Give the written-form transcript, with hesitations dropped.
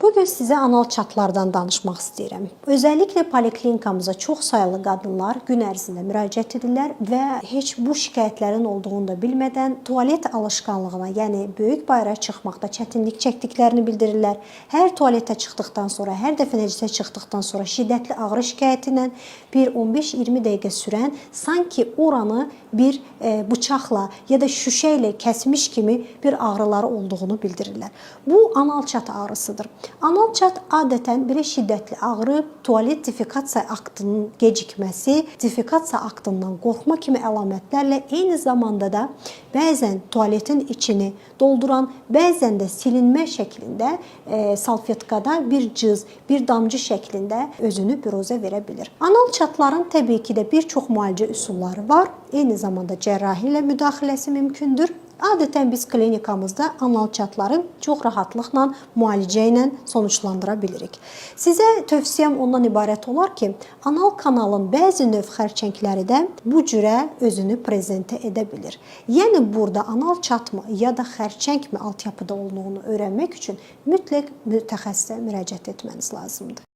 Bugün sizə anal çatlardan danışmaq istəyirəm. Özəlliklə poliklinikamıza çox saylı qadınlar gün ərzində müraciət edirlər və heç bu şikayətlərin olduğunu da bilmədən tualet alışqanlığına, yəni böyük bayıra çıxmaqda çətinlik çəkdiklərini bildirirlər. Hər tualetə çıxdıqdan sonra, hər dəfə nəcəsə çıxdıqdan sonra şiddətli ağrı şikayəti ilə bir 15-20 dəqiqə sürən, sanki oranı bir bıçaqla ya da şüşə ilə kəsmiş kimi bir ağrıları olduğunu bildirirlər. Bu anal çat ağrısıdır. Anal çat adətən belə şiddətli ağrı, tualet defekasiya aktının gecikməsi, defekasiya aktından qorxma kimi əlamətlərlə eyni zamanda da bəzən tualetin içini dolduran, bəzən də silinmə şəklində salfetkada bir cız, bir damcı şəklində özünü biruzə verə bilir. Anal çatların təbii ki də bir çox müalicə üsulları var. Eyni zamanda cərrahi ilə müdaxiləsi mümkündür. Adətən biz klinikamızda anal çatları çox rahatlıqla müalicə ilə sonuçlandıra bilirik. Sizə tövsiyəm ondan ibarət olar ki, anal kanalın bəzi növ xərçəngləri də bu cürə özünü prezentə edə bilir. Yəni burada anal çatmı ya da xərçəngmi altyapıda olduğunu öyrənmək üçün mütləq mütəxəssisə müraciət etməniz lazımdır.